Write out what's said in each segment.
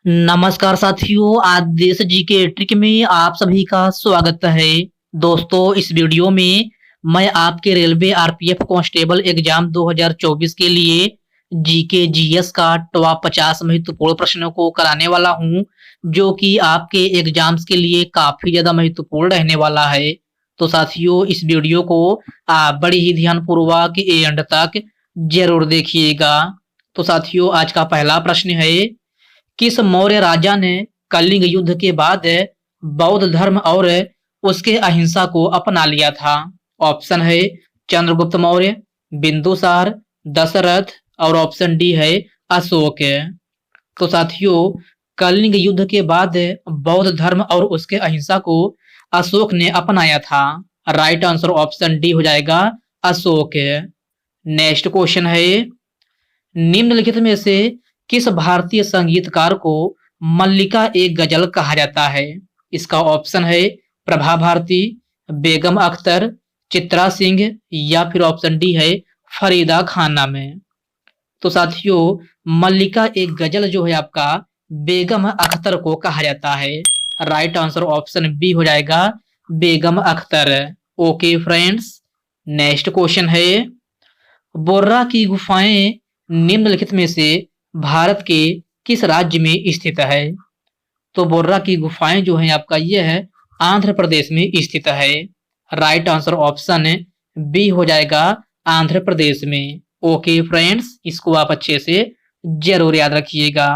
नमस्कार साथियों, आज देश जी के ट्रिक में आप सभी का स्वागत है। दोस्तों, इस वीडियो में मैं आपके रेलवे आरपीएफ कांस्टेबल एग्जाम 2024 के लिए जीके जीएस का टॉप 50 महत्वपूर्ण प्रश्नों को कराने वाला हूं, जो कि आपके एग्जाम्स के लिए काफी ज्यादा महत्वपूर्ण रहने वाला है। तो साथियों, इस वीडियो को आप बड़ी ही ध्यानपूर्वक एंड तक जरूर देखिएगा। तो साथियों, आज का पहला प्रश्न है, किस मौर्य राजा ने कलिंग युद्ध के बाद बौद्ध धर्म और उसके अहिंसा को अपना लिया था? ऑप्शन है चंद्रगुप्त मौर्य, बिंदुसार, दशरथ और ऑप्शन डी है अशोक। तो साथियों, कलिंग युद्ध के बाद बौद्ध धर्म और उसके अहिंसा को अशोक ने अपनाया था। राइट आंसर ऑप्शन डी हो जाएगा अशोक। नेक्स्ट क्वेश्चन है, निम्नलिखित में से किस भारतीय संगीतकार को मल्लिका एक गजल कहा जाता है? इसका ऑप्शन है प्रभा भारती, बेगम अख्तर, चित्रा सिंह या फिर ऑप्शन डी है फरीदा खानम। तो साथियों, मल्लिका एक गजल जो है आपका बेगम अख्तर को कहा जाता है। राइट आंसर ऑप्शन बी हो जाएगा Begum Akhtar. Okay friends, next question है, बोर्रा की गुफाएं निम्नलिखित में से भारत के किस राज्य में स्थित है? तो बोर्रा की गुफाएं जो है आपका ये है आंध्र प्रदेश में स्थित है। राइट आंसर ऑप्शन बी हो जाएगा आंध्र प्रदेश में। ओके फ्रेंड्स, इसको आप अच्छे से जरूर याद रखिएगा।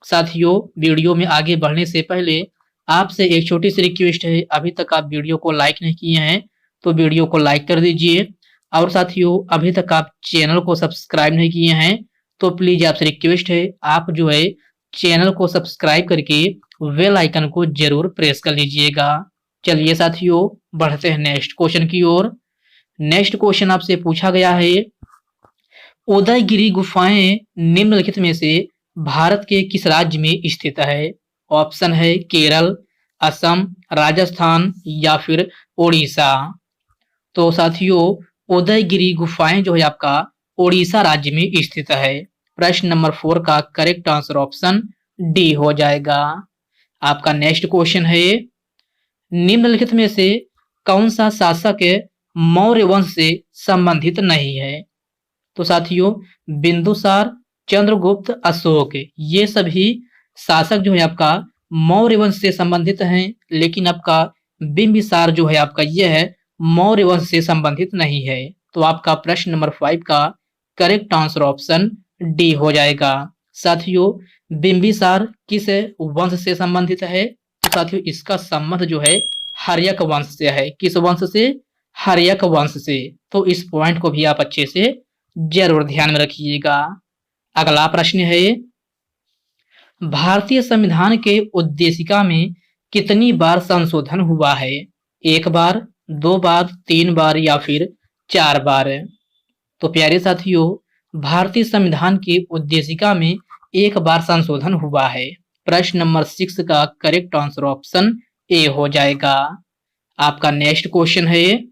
साथियों, वीडियो में आगे बढ़ने से पहले आपसे एक छोटी सी रिक्वेस्ट है, अभी तक आप वीडियो को लाइक नहीं किए हैं तो वीडियो को लाइक कर दीजिए। और साथियों, अभी तक आप चैनल को सब्सक्राइब नहीं किए हैं तो प्लीज आपसे रिक्वेस्ट है, आप जो है चैनल को सब्सक्राइब करके बेल आइकन को जरूर प्रेस कर लीजिएगा। चलिए साथियों, बढ़ते हैं नेक्स्ट क्वेश्चन की ओर। नेक्स्ट क्वेश्चन आपसे पूछा गया है, उदयगिरी गुफाएं निम्नलिखित में से भारत के किस राज्य में स्थित है? ऑप्शन है केरल, असम, राजस्थान या फिर ओडिशा। तो साथियों, उदयगिरी गुफाएं जो है आपका ओडिशा राज्य में स्थित है। प्रश्न नंबर 4 का करेक्ट आंसर ऑप्शन डी हो जाएगा। आपका नेक्स्ट क्वेश्चन है, निम्नलिखित में से कौन सा शासक मौर्य वंश से संबंधित नहीं है? तो साथियों, बिंदुसार, चंद्रगुप्त, अशोक, ये सभी शासक जो है आपका मौर्य वंश से संबंधित हैं, लेकिन आपका बिंबिसार जो है आपका ये है मौर्य वंश से संबंधित नहीं है। तो आपका प्रश्न नंबर 5 का करेक्ट आंसर ऑप्शन डी हो जाएगा। साथियों, बिंबिसार किस वंश से संबंधित है? तो साथियों, इसका संबंध जो है हर्यक वंश से है। किस वंश से? हर्यक वंश से। तो इस पॉइंट को भी आप अच्छे से जरूर ध्यान में रखिएगा। अगला प्रश्न है, भारतीय संविधान के उद्देशिका में कितनी बार संशोधन हुआ है? 1 बार, 2 बार, 3 बार या फिर 4 बार? तो प्यारे साथियों, भारतीय संविधान की उद्देशिका में 1 बार संशोधन हुआ है। प्रश्न नंबर 6 का करेक्ट आंसर ऑप्शन ए हो जाएगा। आपका नेक्स्ट क्वेश्चन है,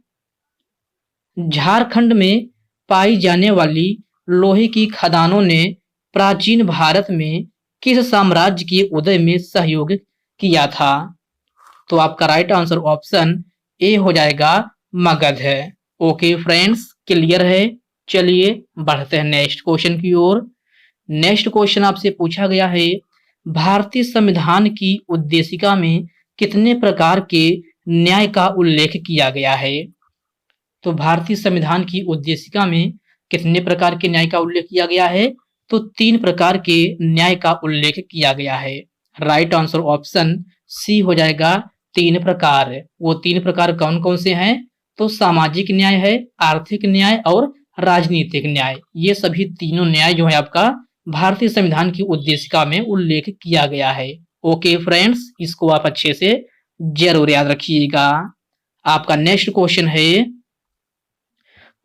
झारखंड में पाई जाने वाली लोहे की खदानों ने प्राचीन भारत में किस साम्राज्य के उदय में सहयोग किया था? तो आपका राइट आंसर ऑप्शन ए हो जाएगा मगध है। ओके फ्रेंड्स, क्लियर है। चलिए बढ़ते हैं नेक्स्ट क्वेश्चन की ओर। नेक्स्ट क्वेश्चन आपसे पूछा गया है, भारतीय संविधान की उद्देशिका में कितने प्रकार के न्याय का उल्लेख किया गया है? तो भारतीय संविधान की उद्देशिका में कितने प्रकार के न्याय का उल्लेख किया गया है? तो 3 प्रकार के न्याय का उल्लेख किया गया है। राइट आंसर ऑप्शन सी हो जाएगा 3 प्रकार। वो 3 प्रकार कौन कौन से हैं? तो सामाजिक न्याय है, आर्थिक न्याय और राजनीतिक न्याय। ये सभी तीनों न्याय जो है आपका भारतीय संविधान की उद्देशिका में उल्लेख किया गया है। ओके फ्रेंड्स, इसको आप अच्छे से जरूर याद रखिएगा। आपका नेक्स्ट क्वेश्चन है,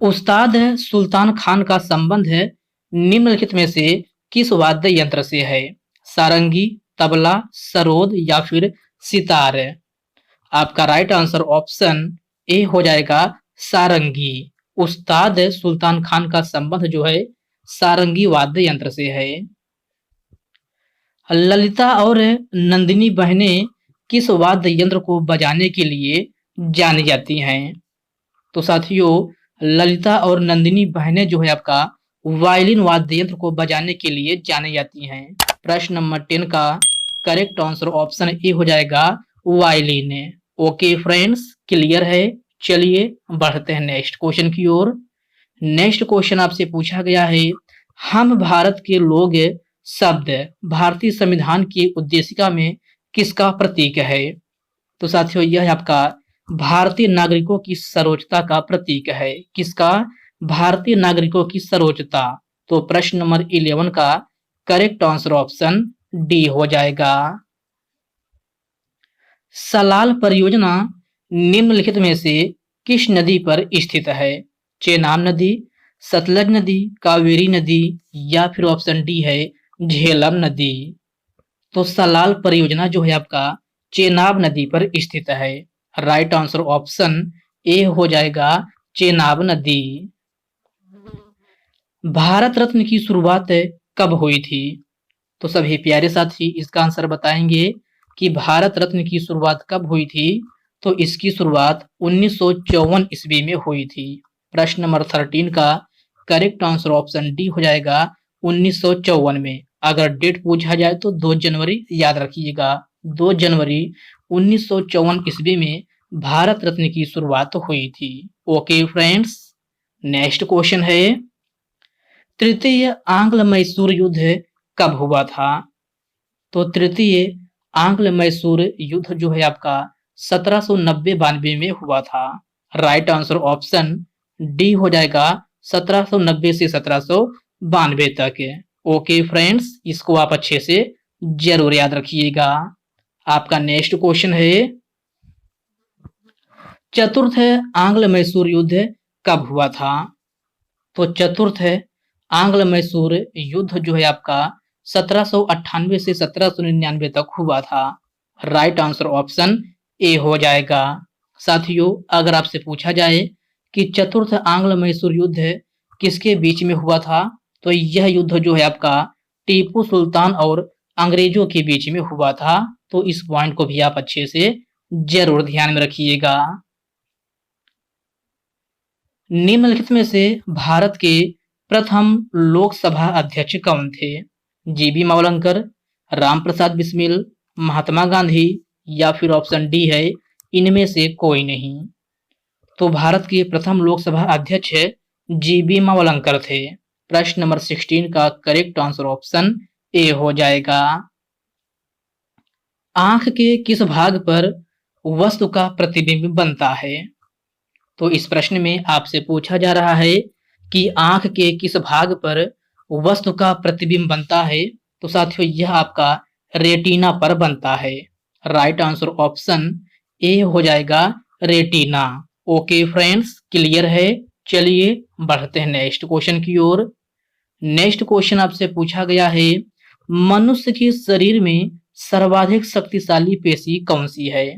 उस्ताद सुल्तान खान का संबंध निम्नलिखित में से किस वाद्य यंत्र से है? सारंगी, तबला, सरोद या फिर सितार? आपका राइट आंसर ऑप्शन ए हो जाएगा सारंगी। उस्ताद सुल्तान खान का संबंध जो है सारंगी वाद्य यंत्र से है। ललिता और नंदिनी बहनें किस वाद्य यंत्र को बजाने के लिए जानी जाती हैं? तो साथियों, ललिता और नंदिनी बहनें जो है आपका वायलिन वाद्य यंत्र को बजाने के लिए जानी जाती हैं। प्रश्न नंबर 10 का करेक्ट आंसर ऑप्शन ए हो जाएगा वायलिन। ओके फ्रेंड्स, क्लियर है। चलिए बढ़ते हैं नेक्स्ट क्वेश्चन की ओर। नेक्स्ट क्वेश्चन आपसे पूछा गया है, हम भारत के लोग शब्द भारतीय संविधान की उद्देशिका में किसका प्रतीक है? तो साथियों, यह आपका भारतीय नागरिकों की सर्वोच्चता का प्रतीक है। किसका? भारतीय नागरिकों की सर्वोच्चता। तो प्रश्न नंबर 11 का करेक्ट आंसर ऑप्शन डी हो जाएगा। सलाल परियोजना निम्नलिखित में से किस नदी पर स्थित है? चेनाब नदी, सतलज नदी, कावेरी नदी या फिर ऑप्शन डी है झेलम नदी। तो सलाल परियोजना जो है आपका चेनाब नदी पर स्थित है। राइट आंसर ऑप्शन ए हो जाएगा चेनाब नदी। भारत रत्न की शुरुआत कब हुई थी? तो सभी प्यारे साथी इसका आंसर बताएंगे कि भारत रत्न की शुरुआत कब हुई थी। तो इसकी शुरुआत 1954 ईस्वी में हुई थी। प्रश्न नंबर 13 का करेक्ट आंसर ऑप्शन डी हो जाएगा 1954 में। अगर डेट पूछा जाए तो 2 जनवरी याद रखिएगा। 2 जनवरी 1954 ईस्वी में भारत रत्न की शुरुआत हुई थी। ओके फ्रेंड्स, नेक्स्ट क्वेश्चन है, तृतीय आंग्ल मैसूर युद्ध कब हुआ था? तो तृतीय आंग्ल मैसूर युद्ध जो है आपका 1790-92 में हुआ था। राइट आंसर ऑप्शन डी हो जाएगा 1790 से 1792 तक। ओके फ्रेंड्स, इसको आप अच्छे से जरूर याद रखिएगा। आपका नेक्स्ट क्वेश्चन है, चतुर्थ आंग्ल मैसूर युद्ध कब हुआ था? तो चतुर्थ आंग्ल मैसूर युद्ध जो है आपका 1798 से 1799 तक हुआ था। राइट आंसर ऑप्शन ए हो जाएगा। साथियों, अगर आपसे पूछा जाए कि चतुर्थ आंग्ल मैसूर युद्ध किसके बीच में हुआ था, तो यह युद्ध जो है आपका टीपू सुल्तान और अंग्रेजों के बीच में हुआ था। तो इस पॉइंट को भी आप अच्छे से जरूर ध्यान में रखिएगा। निम्नलिखित में से भारत के प्रथम लोकसभा अध्यक्ष कौन थे? जीबी मावलंकर, रामप्रसाद बिस्मिल, महात्मा गांधी या फिर ऑप्शन डी है इनमें से कोई नहीं। तो भारत के प्रथम लोकसभा अध्यक्ष जीबी मावलंकर थे। प्रश्न नंबर 16 का करेक्ट आंसर ऑप्शन ए हो जाएगा। आंख के किस भाग पर वस्तु का प्रतिबिंब बनता है? तो इस प्रश्न में आपसे पूछा जा रहा है कि आंख के किस भाग पर वस्तु का प्रतिबिंब बनता है। तो साथियों, यह आपका रेटिना पर बनता है। राइट आंसर ऑप्शन ए हो जाएगा रेटिना। ओके फ्रेंड्स, क्लियर है। चलिए बढ़ते हैं नेक्स्ट क्वेश्चन की ओर। नेक्स्ट क्वेश्चन आपसे पूछा गया है, मनुष्य के शरीर में सर्वाधिक शक्तिशाली पेशी कौन सी है?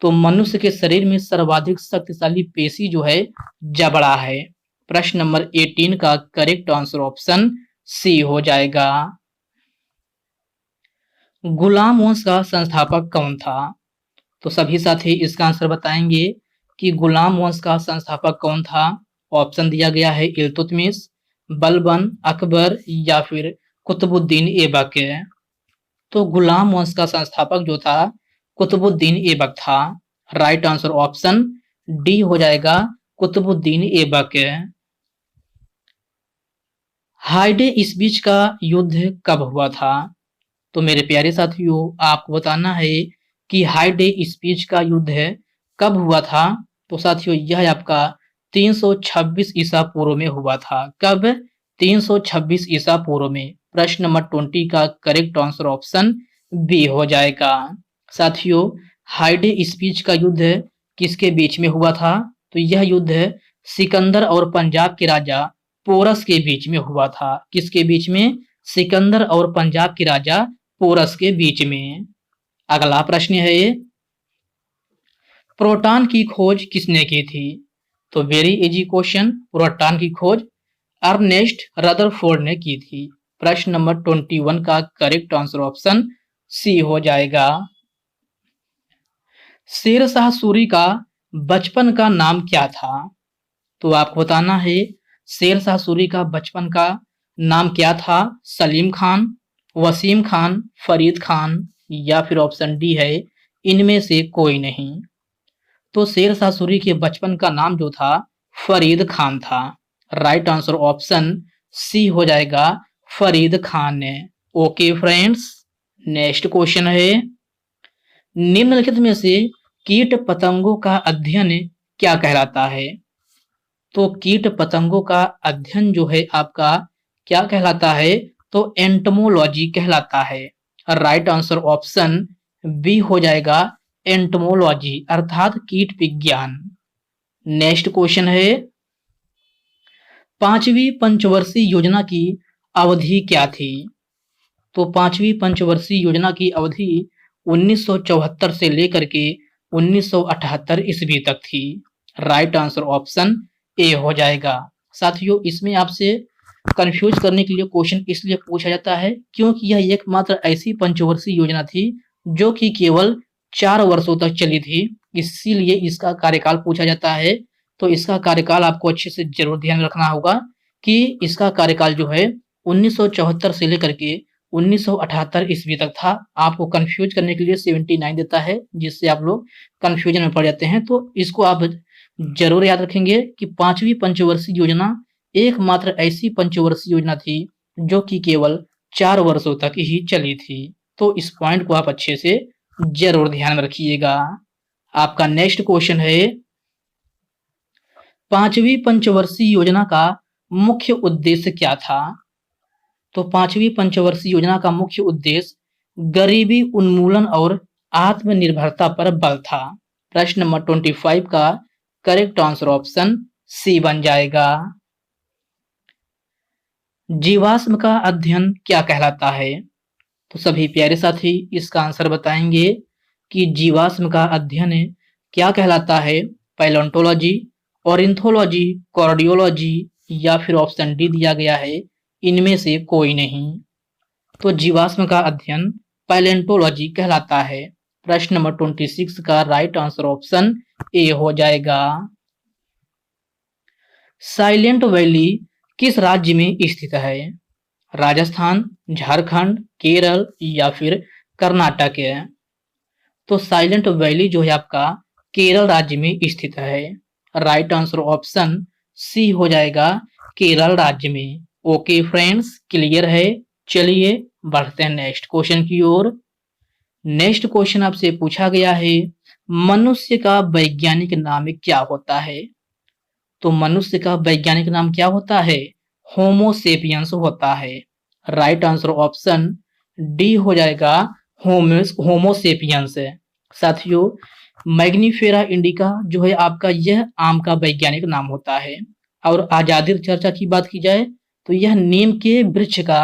तो मनुष्य के शरीर में सर्वाधिक शक्तिशाली पेशी जो है जबड़ा है। प्रश्न नंबर 18 का करेक्ट आंसर ऑप्शन सी हो जाएगा। गुलाम वंश का संस्थापक कौन था? तो सभी साथी इसका आंसर बताएंगे कि गुलाम वंश का संस्थापक कौन था। ऑप्शन दिया गया है इल्तुतमिश, बलबन, अकबर या फिर कुतुबुद्दीन ऐबक। तो गुलाम वंश का संस्थापक जो था कुतुबुद्दीन ऐबक था। राइट आंसर ऑप्शन डी हो जाएगा कुतुबुद्दीन ऐबक। हाइडे स्पीच का युद्ध कब हुआ था? तो मेरे प्यारे साथियों, आपको बताना है कि हाइडे स्पीच का युद्ध कब हुआ था। तो साथियों, यह आपका 326 ईसा पूर्व में हुआ था। कब? 326 ईसा पूर्व में। प्रश्न नंबर 20 का करेक्ट आंसर ऑप्शन बी हो जाएगा। साथियों, हाइडे स्पीच का युद्ध किसके बीच में हुआ था? तो यह युद्ध सिकंदर और पंजाब के राजा पोरस के बीच में हुआ था। किसके बीच में? सिकंदर और पंजाब के राजा पोरस के बीच में। अगला प्रश्न है, प्रोटॉन की खोज किसने की थी? तो वेरी इजी क्वेश्चन, प्रोटॉन की खोज अर्नेस्ट रदरफोर्ड ने की थी। प्रश्न नंबर 21 का करेक्ट आंसर ऑप्शन सी हो जाएगा। शेर शाह सूरी का बचपन का नाम क्या था? तो आपको बताना है शेर शाह सूरी का बचपन का नाम क्या था? सलीम खान, वसीम खान, फरीद खान या फिर ऑप्शन डी है इनमें से कोई नहीं। तो शेर शाह सूरी के बचपन का नाम जो था फरीद खान था। राइट आंसर ऑप्शन सी हो जाएगा, फरीद खान ने। ओके फ्रेंड्स, नेक्स्ट क्वेश्चन है, निम्नलिखित में से कीट पतंगों का अध्ययन क्या कहलाता है? तो कीट पतंगों का अध्ययन जो है आपका क्या कहलाता है? तो एंटमोलॉजी कहलाता है। राइट आंसर ऑप्शन बी हो जाएगा, एंटमोलॉजी अर्थात कीट विज्ञान। नेक्स्ट क्वेश्चन है, पांचवी पंचवर्षीय योजना की अवधि क्या थी? तो पांचवी पंचवर्षीय योजना की अवधि 1974 से लेकर के 1978 ईस्वी तक थी। राइट आंसर ऑप्शन ए हो जाएगा। साथियों, इसमें आपसे कंफ्यूज करने के लिए क्वेश्चन इसलिए पूछा जाता है क्योंकि यह एकमात्र ऐसी पंचवर्षीय योजना थी जो कि केवल 4 वर्षों तक चली थी, इसीलिए इसका कार्यकाल पूछा जाता है। तो इसका कार्यकाल आपको अच्छे से जरूर ध्यान रखना होगा कि इसका कार्यकाल जो है 1974 से लेकर के 1978 ईस्वी तक था। आपको कंफ्यूज करने के लिए 79 देता है, जिससे आप लोग कंफ्यूजन में पड़ जाते हैं। तो इसको आप जरूर याद रखेंगे कि पांचवी पंचवर्षीय योजना एकमात्र ऐसी पंचवर्षीय योजना थी जो कि केवल 4 वर्षों तक ही चली थी। तो इस पॉइंट को आप अच्छे से जरूर ध्यान में रखिएगा। आपका नेक्स्ट क्वेश्चन है, पांचवी पंचवर्षीय योजना का मुख्य उद्देश्य क्या था? तो पांचवी पंचवर्षीय योजना का मुख्य उद्देश्य गरीबी उन्मूलन और आत्मनिर्भरता पर बल था। प्रश्न नंबर 25 का करेक्ट आंसर ऑप्शन सी बन जाएगा। जीवाश्म का अध्ययन क्या कहलाता है? तो सभी प्यारे साथी इसका आंसर बताएंगे कि जीवाश्म का अध्ययन क्या कहलाता है। पैलेंटोलॉजी, ऑर्निथोलॉजी, कार्डियोलॉजी या फिर ऑप्शन डी दिया गया है इनमें से कोई नहीं। तो जीवाश्म का अध्ययन पैलेंटोलॉजी कहलाता है। प्रश्न नंबर 26 का राइट आंसर ऑप्शन ए हो जाएगा। साइलेंट वैली किस राज्य में स्थित है? राजस्थान, झारखंड, केरल या फिर कर्नाटक है? तो साइलेंट वैली जो है आपका केरल राज्य में स्थित है। राइट आंसर ऑप्शन सी हो जाएगा, केरल राज्य में। ओके फ्रेंड्स, क्लियर है। चलिए बढ़ते हैं नेक्स्ट क्वेश्चन की ओर। नेक्स्ट क्वेश्चन आपसे पूछा गया है, मनुष्य का वैज्ञानिक नाम क्या होता है? तो मनुष्य का वैज्ञानिक नाम क्या होता है? होमो सेपियंस होता है। राइट आंसर ऑप्शन डी हो जाएगा, होमो सेपियंस। साथियों, मैग्नीफेरा इंडिका जो है आपका यह आम का वैज्ञानिक नाम होता है। और आजादी चर्चा की बात की जाए तो यह नीम के वृक्ष का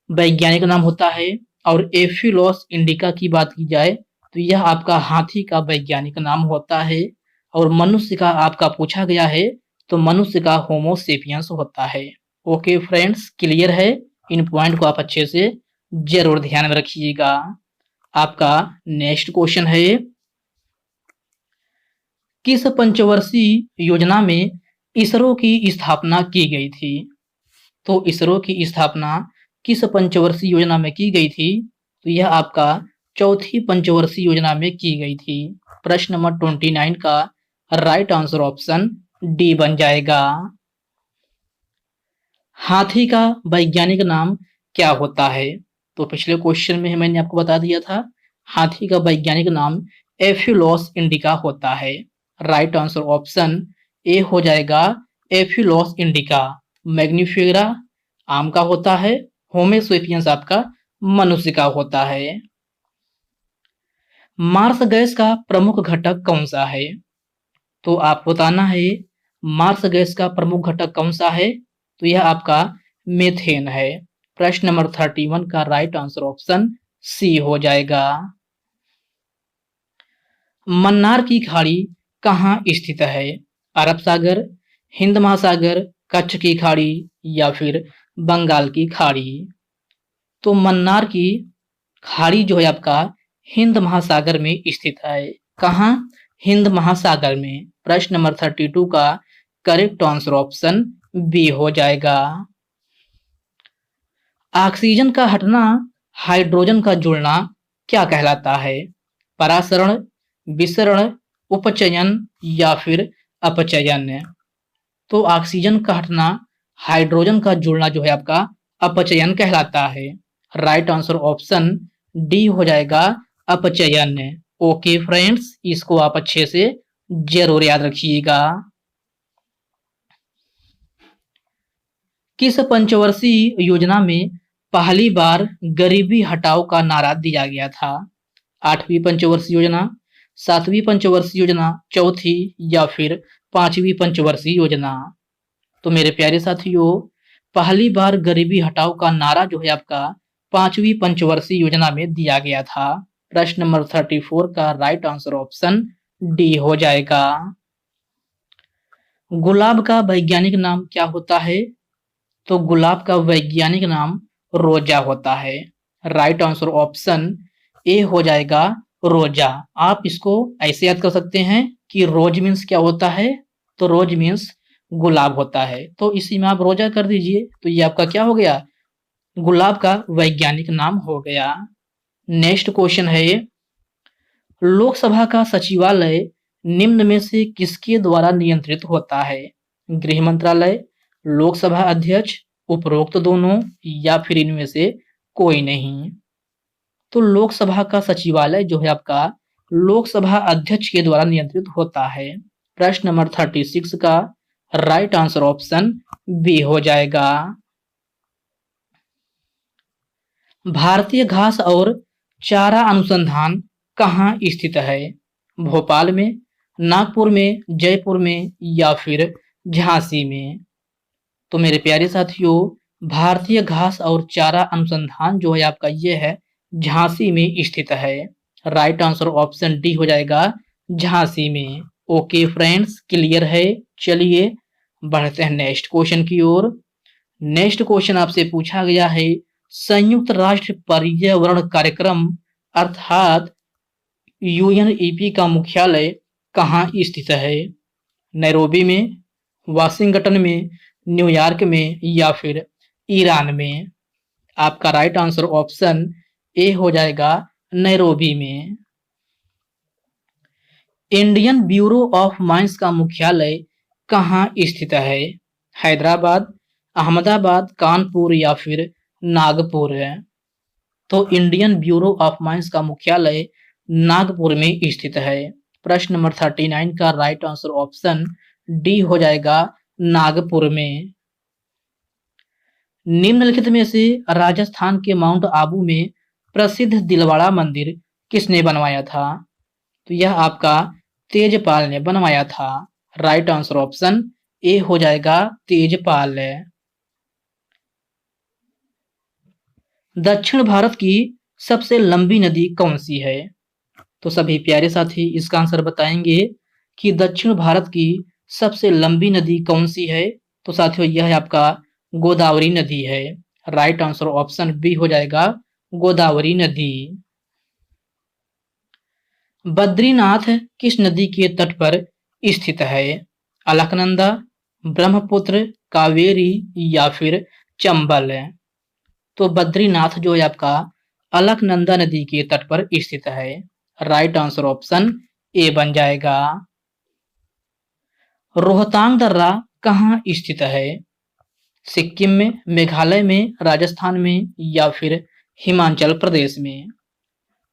वैज्ञानिक नाम होता है। और एफिलोस इंडिका की बात की जाए तो यह आपका हाथी का वैज्ञानिक नाम होता है। और मनुष्य का आपका पूछा गया है तो मनुष्य का होमो सेपियंस होता है। ओके फ्रेंड्स, क्लियर है। इन पॉइंट को आप अच्छे से जरूर ध्यान में रखिएगा। आपका नेक्स्ट क्वेश्चन है, किस पंचवर्षीय योजना में इसरो की स्थापना की गई थी? तो इसरो की स्थापना किस पंचवर्षीय योजना में की गई थी? तो यह आपका चौथी पंचवर्षीय योजना में की गई थी। प्रश्न नंबर 29 का राइट आंसर ऑप्शन डी बन जाएगा। हाथी का वैज्ञानिक नाम क्या होता है? तो पिछले क्वेश्चन में मैंने आपको बता दिया था, हाथी का वैज्ञानिक नाम एफिलोस इंडिका होता है। राइट आंसर ऑप्शन ए हो जाएगा, एफिलोस इंडिका। मैग्नीफेरा आम का होता है, होमो सेपियंस आपका मनुष्य का होता है। मार्स गैस का प्रमुख घटक कौन सा है? तो आप बताना है मार्स गैस का प्रमुख घटक कौन सा है? तो यह आपका मीथेन है। प्रश्न नंबर 31 का राइट आंसर ऑप्शन सी हो जाएगा। मन्नार की खाड़ी कहाँ स्थित है? अरब सागर, हिंद महासागर, कच्छ की खाड़ी या फिर बंगाल की खाड़ी। तो मन्नार की खाड़ी जो है आपका हिंद महासागर में स्थित है। कहाँ? हिंद महासागर में। प्रश्न नंबर 32 का करेक्ट आंसर ऑप्शन बी हो जाएगा। ऑक्सीजन का हटना, हाइड्रोजन का जुड़ना क्या कहलाता है? परासरण, विसरण, उपचयन या फिर अपचयन? तो ऑक्सीजन का हटना, हाइड्रोजन का जुड़ना जो है आपका अपचयन कहलाता है। राइट आंसर ऑप्शन डी हो जाएगा, अपचयन। ओके फ्रेंड्स, इसको आप अच्छे से जरूर याद रखिएगा। किस पंचवर्षीय योजना में पहली बार गरीबी हटाओ का नारा दिया गया था? 8वीं पंचवर्षीय योजना, 7वीं पंचवर्षीय योजना, चौथी या फिर 5वीं पंचवर्षीय योजना? तो मेरे प्यारे साथियों, पहली बार गरीबी हटाओ का नारा जो है आपका 5वीं पंचवर्षीय योजना में दिया गया था। प्रश्न नंबर 34 का राइट आंसर ऑप्शन डी हो जाएगा। गुलाब का वैज्ञानिक नाम क्या होता है? तो गुलाब का वैज्ञानिक नाम रोजा होता है। राइट आंसर ऑप्शन ए हो जाएगा, रोजा। आप इसको ऐसे याद कर सकते हैं कि रोज मीन्स क्या होता है? तो रोज मीन्स गुलाब होता है, तो इसी में आप रोजा कर दीजिए, तो ये आपका क्या हो गया? गुलाब का वैज्ञानिक नाम हो गया। नेक्स्ट क्वेश्चन है, लोकसभा का सचिवालय निम्न में से किसके द्वारा नियंत्रित होता है? गृह मंत्रालय, लोकसभा अध्यक्ष, उपरोक्त दोनों या फिर इनमें से कोई नहीं? तो लोकसभा का सचिवालय जो है आपका लोकसभा अध्यक्ष के द्वारा नियंत्रित होता है। प्रश्न नंबर 36 का राइट आंसर ऑप्शन बी हो जाएगा। भारतीय घास और चारा अनुसंधान कहाँ स्थित है? भोपाल में, नागपुर में, जयपुर में या फिर झांसी में? तो मेरे प्यारे साथियों, भारतीय घास और चारा अनुसंधान जो है आपका ये है झांसी में स्थित है। राइट आंसर ऑप्शन डी हो जाएगा, झांसी में। ओके फ्रेंड्स, क्लियर है? चलिए बढ़ते हैं नेक्स्ट क्वेश्चन की ओर। नेक्स्ट क्वेश्चन आपसे पूछा गया है, संयुक्त राष्ट्र पर्यावरण कार्यक्रम अर्थात यूएनईपी का मुख्यालय कहाँ स्थित है? नैरोबी में, वाशिंगटन में, न्यूयॉर्क में या फिर ईरान में? आपका राइट आंसर ऑप्शन ए हो जाएगा, नैरोबी में। इंडियन ब्यूरो ऑफ माइंस का मुख्यालय कहाँ स्थित है? हैदराबाद, अहमदाबाद, कानपुर या फिर नागपुर? तो इंडियन ब्यूरो ऑफ माइंस का मुख्यालय नागपुर में स्थित है। प्रश्न नंबर 39 का राइट आंसर ऑप्शन डी हो जाएगा, नागपुर में। निम्नलिखित में से राजस्थान के माउंट आबू में प्रसिद्ध दिलवाड़ा मंदिर किसने बनवाया था? तो यह आपका तेजपाल ने बनवाया था। राइट आंसर ऑप्शन ए हो जाएगा, तेजपाल। दक्षिण भारत की सबसे लंबी नदी कौन सी है? तो सभी प्यारे साथी इसका आंसर बताएंगे कि दक्षिण भारत की सबसे लंबी नदी कौन सी है? तो साथियों यह है आपका गोदावरी नदी है। राइट आंसर ऑप्शन बी हो जाएगा, गोदावरी नदी। बद्रीनाथ किस नदी के तट पर स्थित है? अलकनंदा, ब्रह्मपुत्र, कावेरी या फिर चंबल? तो बद्रीनाथ जो है आपका अलकनंदा नदी के तट पर स्थित है। राइट आंसर ऑप्शन ए बन जाएगा। रोहतांग दर्रा कहाँ स्थित है? सिक्किम में, मेघालय में, राजस्थान में या फिर हिमाचल प्रदेश में?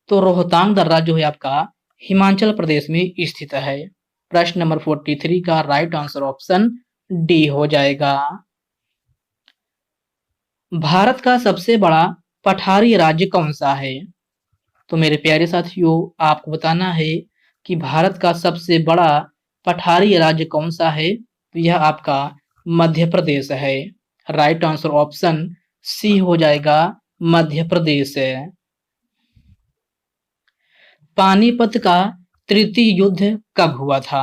तो रोहतांग दर्रा जो है आपका हिमाचल प्रदेश में स्थित है। प्रश्न नंबर 43 का राइट आंसर ऑप्शन डी हो जाएगा। भारत का सबसे बड़ा पठारी राज्य कौन सा है? तो मेरे प्यारे साथियों, आपको बताना है कि भारत का सबसे बड़ा पठारी राज्य कौन सा है? तो यह आपका मध्य प्रदेश है। राइट आंसर ऑप्शन सी हो जाएगा, मध्य प्रदेश। पानीपत का तृतीय युद्ध कब हुआ था?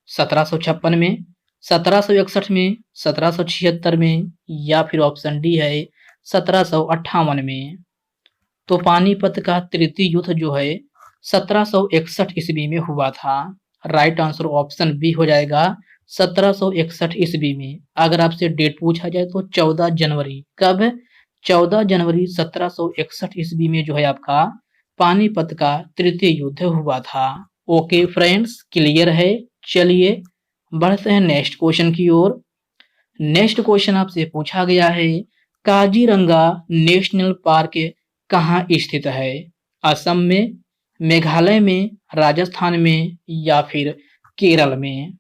1756 में, 1761 में, 1776 में, या फिर ऑप्शन डी है 1758 में। तो पानीपत का तृतीय युद्ध जो है 1761 ईस्वी में हुआ था। राइट आंसर ऑप्शन बी हो जाएगा 1761 ईस्वी में। अगर आपसे डेट पूछा जाए तो 14 जनवरी, कब? 14 जनवरी 1761 ईस्वी में जो है आपका पानीपत का तृतीय युद्ध हुआ था। ओके फ्रेंड्स, क्लियर है। चलिए बढ़ते हैं नेक्स्ट क्वेश्चन की ओर। नेक्स्ट क्वेश्चन आपसे पूछा गया है, काजीरंगा नेशनल पार्क कहाँ स्थित है? असम में, मेघालय में, राजस्थान में, या फिर केरल में?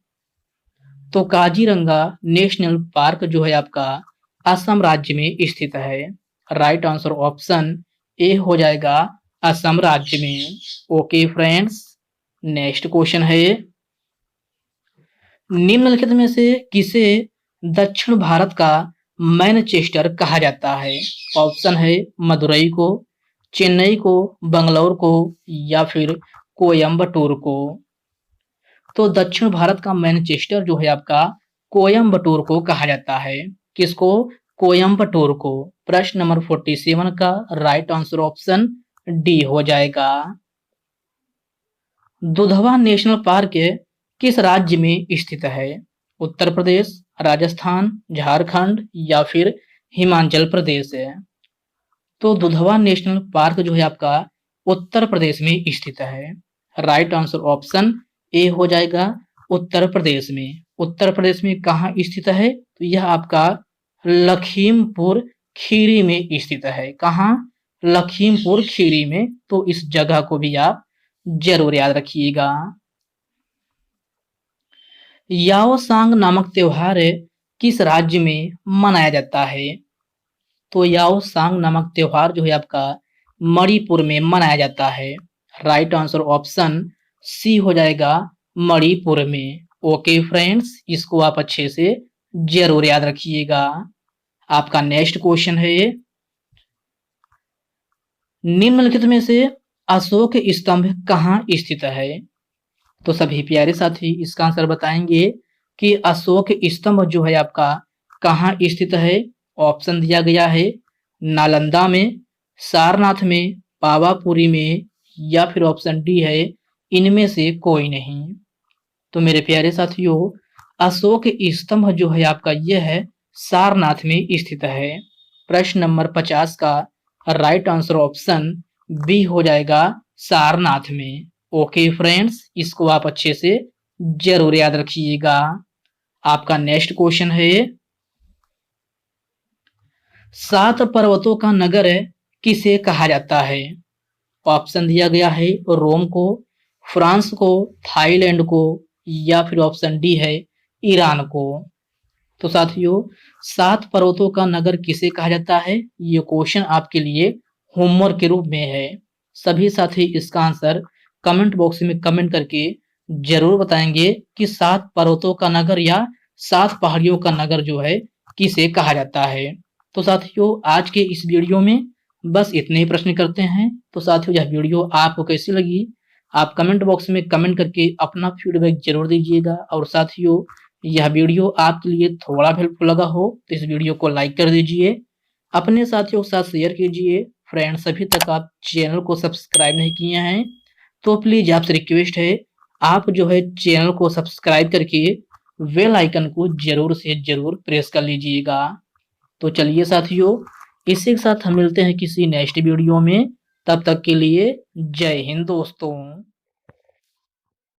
तो काजीरंगा नेशनल पार्क जो है आपका असम राज्य में स्थित है। राइट आंसर ऑप्शन ए हो जाएगा असम राज्य में। ओके फ्रेंड्स, नेक्स्ट क्वेश्चन है, निम्नलिखित में से किसे दक्षिण भारत का मैनचेस्टर कहा जाता है? ऑप्शन है मदुरई को, चेन्नई को, बंगलौर को, या फिर कोयम्बटूर को। तो दक्षिण भारत का मैनचेस्टर जो है आपका कोयम्बटूर को कहा जाता है। किसको? कोयम्बटूर को। प्रश्न नंबर 47 का राइट आंसर ऑप्शन डी हो जाएगा। दुधवा नेशनल पार्क किस राज्य में स्थित है? उत्तर प्रदेश, राजस्थान, झारखंड, या फिर हिमाचल प्रदेश है? तो दुधवा नेशनल पार्क जो है आपका उत्तर प्रदेश में स्थित है। राइट आंसर ऑप्शन ए हो जाएगा उत्तर प्रदेश में। उत्तर प्रदेश में कहाँ स्थित है? तो यह आपका लखीमपुर खीरी में स्थित है। कहाँ? लखीमपुर खीरी में। तो इस जगह को भी आप जरूर याद रखिएगा। याओसांग नामक त्योहार किस राज्य में मनाया जाता है? तो याओसांग नामक त्योहार जो है आपका मणिपुर में मनाया जाता है। राइट आंसर ऑप्शन सी हो जाएगा मणिपुर में। ओके फ्रेंड्स, इसको आप अच्छे से जरूर याद रखिएगा। आपका नेक्स्ट क्वेश्चन है, निम्नलिखित में से अशोक स्तंभ कहाँ स्थित है? तो सभी प्यारे साथी इसका आंसर बताएंगे कि अशोक स्तंभ जो है आपका कहाँ स्थित है। ऑप्शन दिया गया है नालंदा में, सारनाथ में, पावापुरी में, या फिर ऑप्शन डी है इनमें से कोई नहीं। तो मेरे प्यारे साथियों, अशोक स्तंभ जो है आपका यह है सारनाथ में स्थित है। प्रश्न नंबर 50 का राइट आंसर ऑप्शन बी हो जाएगा सारनाथ में। ओके फ्रेंड्स, इसको आप अच्छे से जरूर याद रखिएगा। आपका नेक्स्ट क्वेश्चन है, 7 पर्वतों का नगर किसे कहा जाता है? ऑप्शन दिया गया है रोम को, फ्रांस को, थाईलैंड को, या फिर ऑप्शन डी है ईरान को। तो साथियों, 7 पर्वतों का नगर किसे कहा जाता है? ये क्वेश्चन आपके लिए होमवर्क के रूप में है। सभी साथी इसका आंसर कमेंट बॉक्स में कमेंट करके जरूर बताएंगे कि 7 पर्वतों का नगर या 7 पहाड़ियों का नगर जो है किसे कहा जाता है। तो साथियों, आज के इस वीडियो में बस इतने ही प्रश्न करते हैं। तो साथियों, यह वीडियो आपको कैसी लगी आप कमेंट बॉक्स में कमेंट करके अपना फीडबैक जरूर दीजिएगा। और साथियों, यह वीडियो आपके लिए थोड़ा भी हेल्पफुल लगा हो तो इस वीडियो को लाइक कर दीजिए, अपने साथियों के साथ शेयर कीजिए। फ्रेंड्स, अभी तक आप चैनल को सब्सक्राइब नहीं किए हैं तो प्लीज आपसे रिक्वेस्ट है, आप जो है चैनल को सब्सक्राइब करके बेल आइकन को जरूर से जरूर प्रेस कर लीजिएगा। तो चलिए साथियों, इसी के साथ हम मिलते हैं किसी नेक्स्ट वीडियो में। तब तक के लिए जय हिंद दोस्तों।